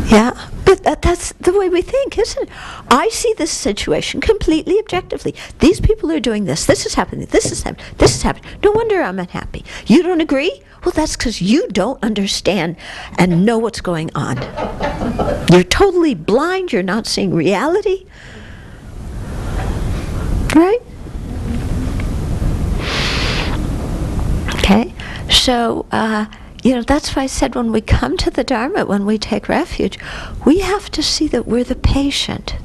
Yeah, but that's the way we think, isn't it? I see this situation completely objectively. These people are doing this. This is happening. This is happening. This is happening. No wonder I'm unhappy. You don't agree? Well, that's because you don't understand and know what's going on. You're totally blind. You're not seeing reality. Right? Okay? So, that's why I said when we come to the Dharma, when we take refuge, we have to see that we're the patient.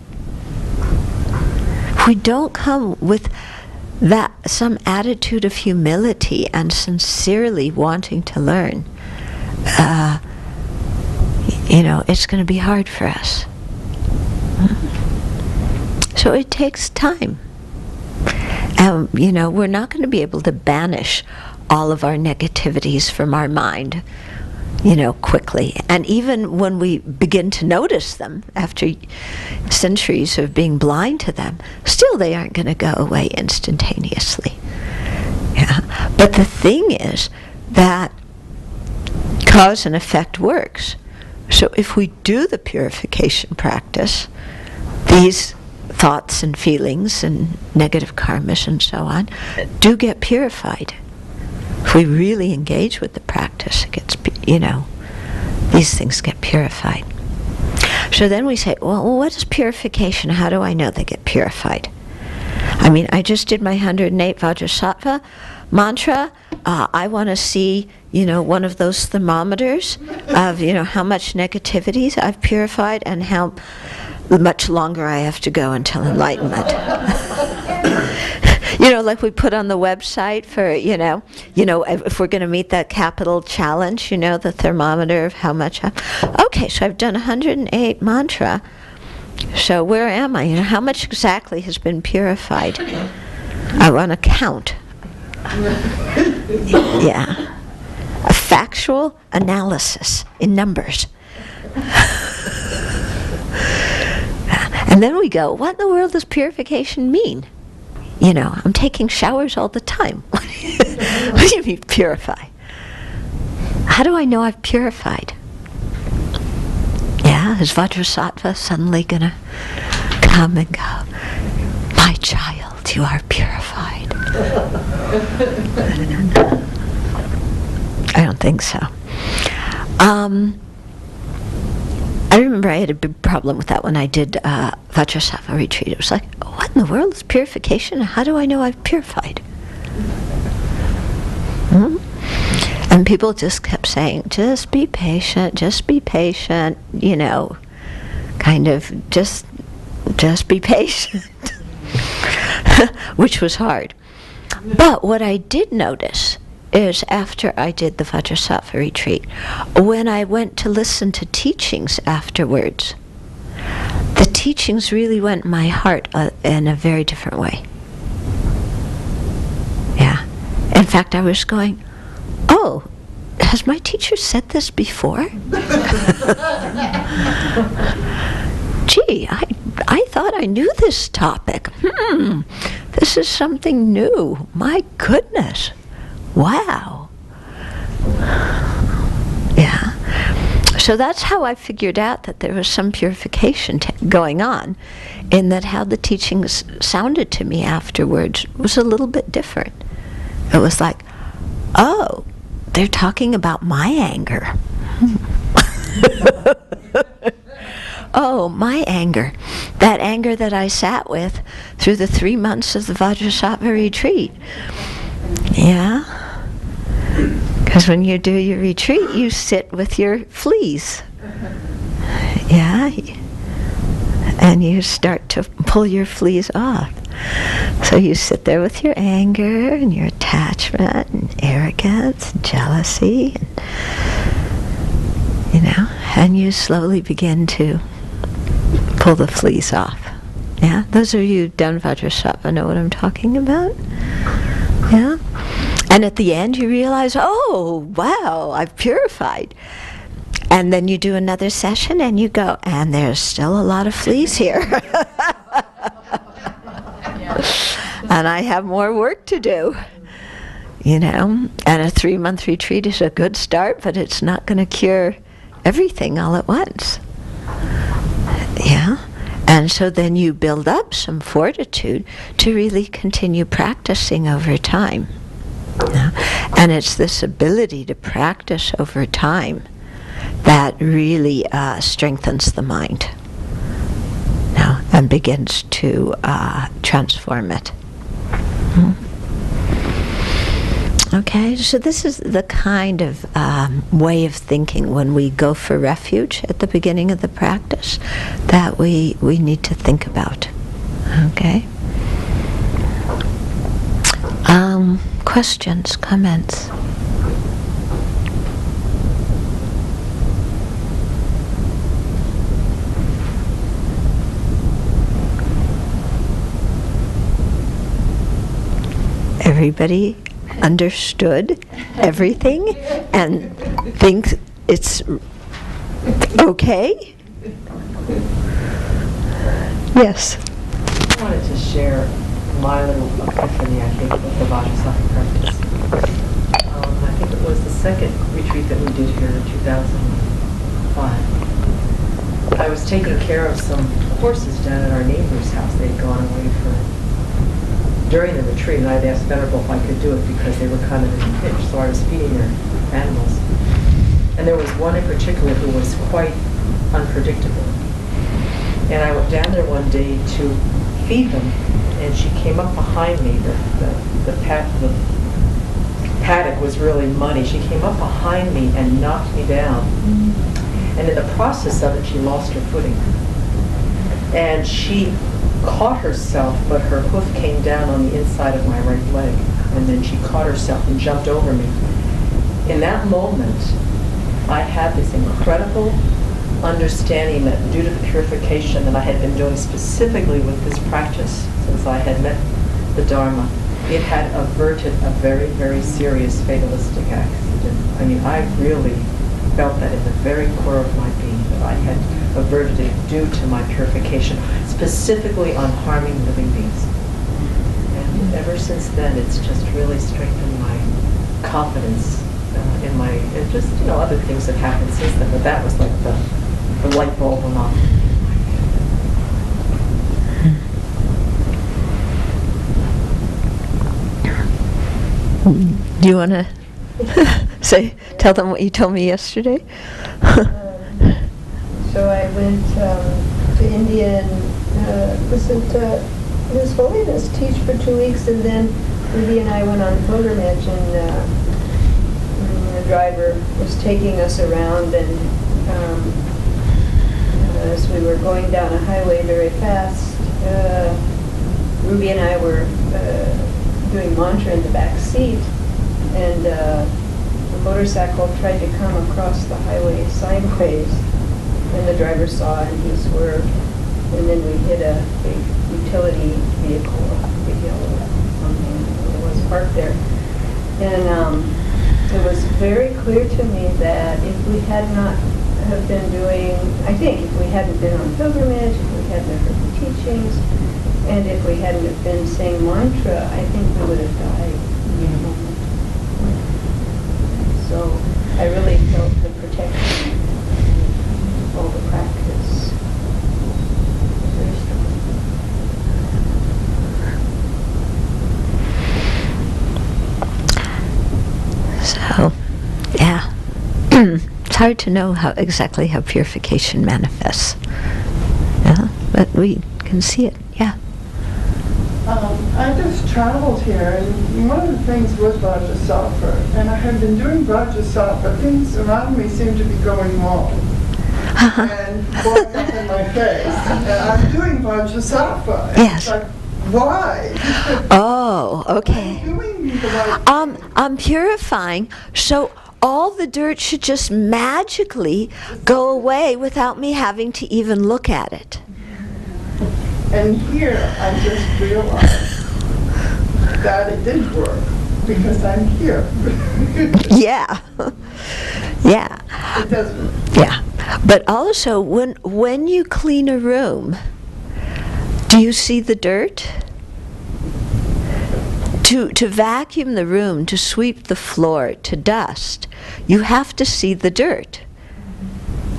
If we don't come with some attitude of humility and sincerely wanting to learn, it's going to be hard for us. So it takes time. And, we're not going to be able to banish all of our negativities from our mind, quickly. And even when we begin to notice them, after centuries of being blind to them, still they aren't going to go away instantaneously. Yeah. But the thing is that cause and effect works. So if we do the purification practice, these thoughts and feelings and negative karmas and so on do get purified. If we really engage with the practice, it gets, these things get purified. So then we say, well, what is purification? How do I know they get purified? I just did my 108 Vajrasattva mantra. I want to see, one of those thermometers of, how much negativity I've purified and how much longer I have to go until enlightenment. Like we put on the website for, if we're going to meet that capital challenge, the thermometer of how much okay, so I've done 108 mantra. So where am I? How much exactly has been purified? I want to count. Yeah. A factual analysis in numbers. And then we go, what in the world does purification mean? I'm taking showers all the time. What do you mean purify? How do I know I've purified? Yeah, is Vajrasattva suddenly going to come and go, my child, you are purified? I don't think so. I remember I had a big problem with that when I did Vajrasattva retreat. It was like, what in the world is purification? How do I know I've purified? And people just kept saying, just be patient, kind of just be patient, which was hard. But what I did notice is after I did the Vajrasattva retreat, when I went to listen to teachings afterwards, the teachings really went in my heart in a very different way. Yeah. In fact, I was going, oh, has my teacher said this before? Gee, I thought I knew this topic. This is something new. My goodness. Wow. Yeah. So that's how I figured out that there was some purification going on, in that how the teachings sounded to me afterwards was a little bit different. It was like, oh, they're talking about my anger. Oh, my anger. That anger that I sat with through the 3 months of the Vajrasattva retreat. Yeah. Because when you do your retreat, you sit with your fleas. Yeah. And you start to pull your fleas off. So you sit there with your anger and your attachment and arrogance and jealousy, and you slowly begin to pull the fleas off. Yeah? Those of you who've done Vajrasattva know what I'm talking about. Yeah? And at the end you realize, oh, wow, I've purified. And then you do another session and you go, and there's still a lot of fleas here. And I have more work to do. And a 3-month retreat is a good start, but it's not going to cure everything all at once. Yeah? And so then you build up some fortitude to really continue practicing over time. Yeah? And it's this ability to practice over time that really strengthens the mind, and begins to transform it. Okay, so this is the kind of way of thinking when we go for refuge at the beginning of the practice that we need to think about. Okay? Questions, comments? Everybody understood everything and thinks it's okay? Yes. I wanted to share my little epiphany, I think, with the Vajrasattva practice. I think it was the second retreat that we did here in 2005. I was taking care of some horses down at our neighbor's house. They'd gone away during the retreat, and I'd asked Venerable if I could do it because they were kind of in a pinch, so I was feeding their animals. And there was one in particular who was quite unpredictable. And I went down there one day to feed them, and she came up behind me. The paddock was really muddy. She came up behind me and knocked me down. And in the process of it, she lost her footing. And she caught herself, but her hoof came down on the inside of my right leg. And then she caught herself and jumped over me. In that moment, I had this incredible understanding that due to the purification that I had been doing specifically with this practice since I had met the Dharma, it had averted a very, very serious fatalistic accident. I mean, I really felt that in the very core of my being, that I had averted it due to my purification, specifically on harming living beings. And ever since then, it's just really strengthened my confidence in my, and just, other things have happened since then, but that was like the light bulb went off. Do you want to tell them what you told me yesterday? So I went to India and listened to His Holiness teach for 2 weeks, and then Ruby and I went on pilgrimage, and the driver was taking us around, and as we were going down a highway very fast, Ruby and I were doing mantra in the back seat, and the motorcycle tried to come across the highway sideways, and the driver saw and he swerved, and then we hit a big utility vehicle, a big yellow something that was parked there. And it was very clear to me that if we had not have been doing, I think if we hadn't been on pilgrimage, if we hadn't heard the teachings, and if we hadn't have been saying mantra, I think we would have died. So I really felt the protection of all the practice. Very strong. So, yeah. It's hard to know exactly how purification manifests. Yeah, but we can see it. Yeah. I just traveled here, and one of the things was Vajrasattva, and I had been doing Vajrasattva. Things around me seemed to be going wrong and blowing up in my face. And I'm doing Vajrasattva. And Yes. It's like, why? Oh, okay. I'm doing the right I'm purifying, so all the dirt should just magically go away without me having to even look at it. And here I just realized that it did work because I'm here. Yeah. Yeah. It does work. Yeah. But also, when you clean a room, do you see the dirt? To vacuum the room, to sweep the floor, to dust, you have to see the dirt.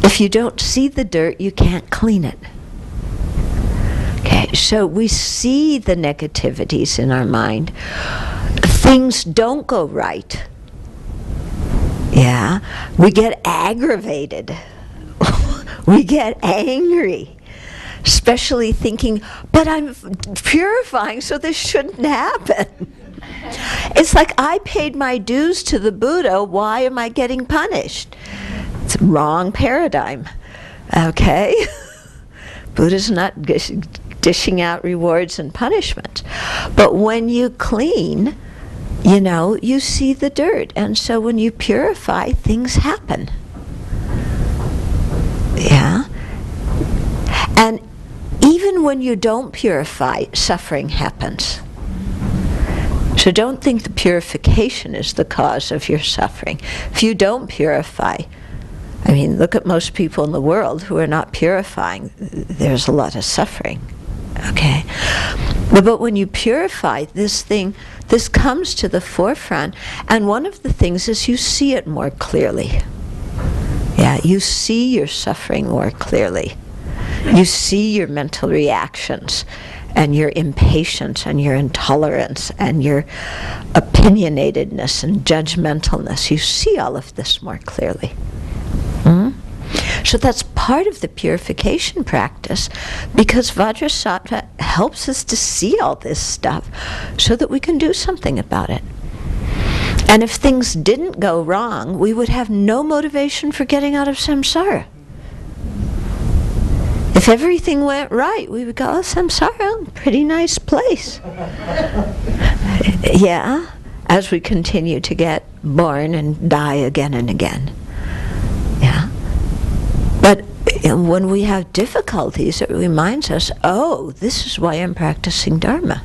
If you don't see the dirt, you can't clean it. Okay, so we see the negativities in our mind. Things don't go right. Yeah, we get aggravated. We get angry. Especially thinking, but I'm purifying, so this shouldn't happen. It's like I paid my dues to the Buddha, why am I getting punished? It's a wrong paradigm, okay? Buddha's not dishing out rewards and punishments. But when you clean, you know, you see the dirt. And so when you purify, things happen. Yeah? And even when you don't purify, suffering happens. So don't think the purification is the cause of your suffering. If you don't purify, I mean, look at most people in the world who are not purifying. There's a lot of suffering, okay? But when you purify, this comes to the forefront, and one of the things is you see it more clearly. Yeah, you see your suffering more clearly. You see your mental reactions and your impatience and your intolerance and your opinionatedness and judgmentalness. You see all of this more clearly. So that's part of the purification practice, because Vajrasattva helps us to see all this stuff so that we can do something about it. And if things didn't go wrong, we would have no motivation for getting out of samsara. If everything went right, we would go, oh, samsara, pretty nice place. Yeah, as we continue to get born and die again and again. Yeah. But when we have difficulties, it reminds us, oh, this is why I'm practicing Dharma.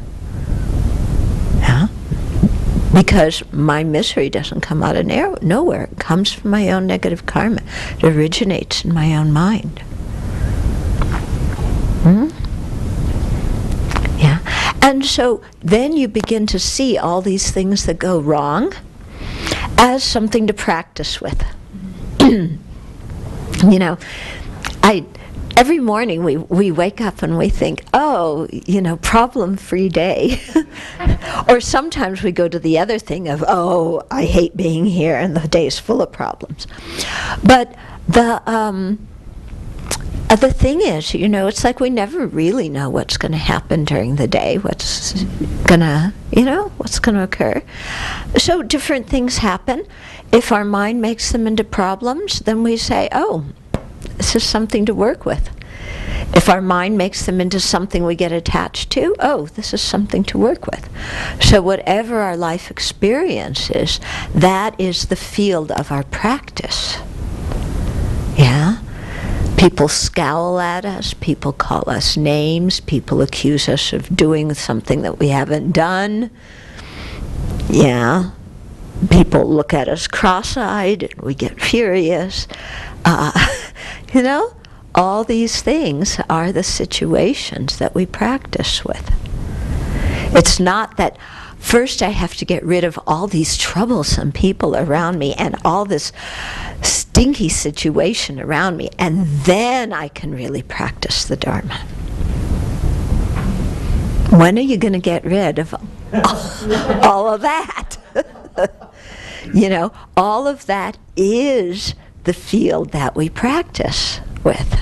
Yeah? Because my misery doesn't come out of nowhere. It comes from my own negative karma. It originates in my own mind. Yeah. And so then you begin to see all these things that go wrong as something to practice with. You know, every morning we wake up and we think, oh, you know, problem-free day. Or sometimes we go to the other thing of, oh, I hate being here and the day is full of problems. But the thing is, you know, it's like we never really know what's going to happen during the day, what's going to, you know, what's going to occur. So different things happen. If our mind makes them into problems, then we say, oh, this is something to work with. If our mind makes them into something we get attached to, oh, this is something to work with. So whatever our life experience is, that is the field of our practice. Yeah? People scowl at us, people call us names, people accuse us of doing something that we haven't done. Yeah. People look at us cross-eyed, and we get furious. You know, all these things are the situations that we practice with. It's not that first I have to get rid of all these troublesome people around me and all this stinky situation around me, and then I can really practice the Dharma. When are you going to get rid of all of that? You know, all of that is the field that we practice with.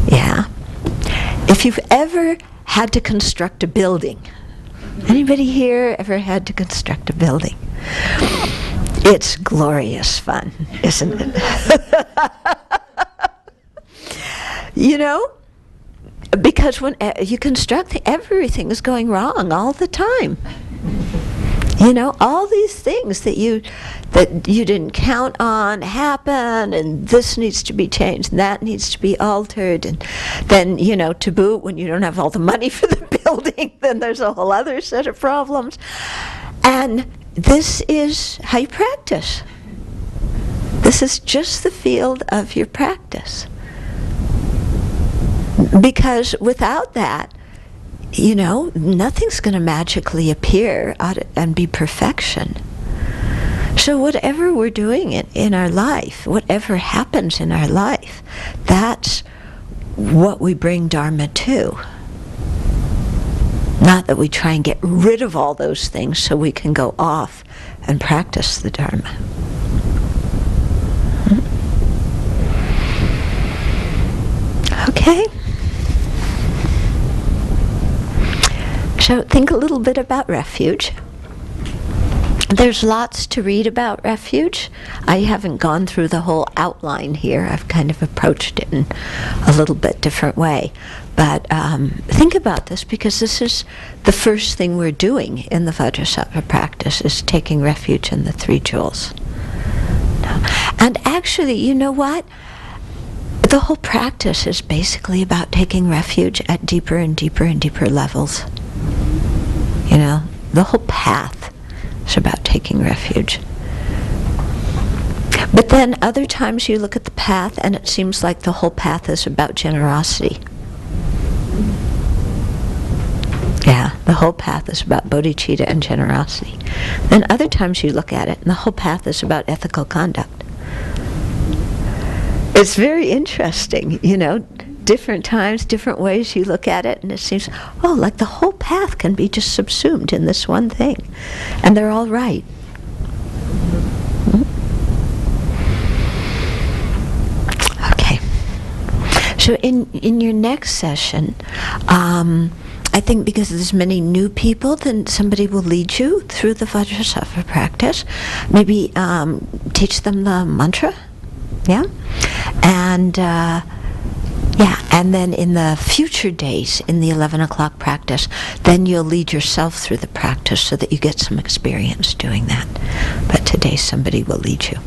Yeah. If you've ever had to construct a building, anybody here ever had to construct a building? It's glorious fun, isn't it? You know, because when you construct, everything is going wrong all the time. You know, all these things that you didn't count on happen, and this needs to be changed, and that needs to be altered, and then, you know, to boot, when you don't have all the money for the building, then there's a whole other set of problems. And this is how you practice. This is just the field of your practice. Because without that, you know, nothing's going to magically appear and be perfection. So whatever we're doing in our life, whatever happens in our life, that's what we bring Dharma to. Not that we try and get rid of all those things so we can go off and practice the Dharma. Okay? So think a little bit about refuge. There's lots to read about refuge. I haven't gone through the whole outline here. I've kind of approached it in a little bit different way. But think about this, because this is the first thing we're doing in the Vajrasattva practice, is taking refuge in the three jewels. And actually, you know what? The whole practice is basically about taking refuge at deeper and deeper and deeper levels. You know, the whole path is about taking refuge. But then other times you look at the path and it seems like the whole path is about generosity. Yeah, the whole path is about bodhicitta and generosity. Then other times you look at it and the whole path is about ethical conduct. It's very interesting, you know, different times, different ways you look at it, and it seems, oh, like the whole path can be just subsumed in this one thing. And they're all right. Okay. So in your next session, I think because there's many new people, then somebody will lead you through the Vajrasattva practice. Maybe teach them the mantra. Yeah? And and then in the future days, in the 11 o'clock practice, then you'll lead yourself through the practice so that you get some experience doing that. But today somebody will lead you.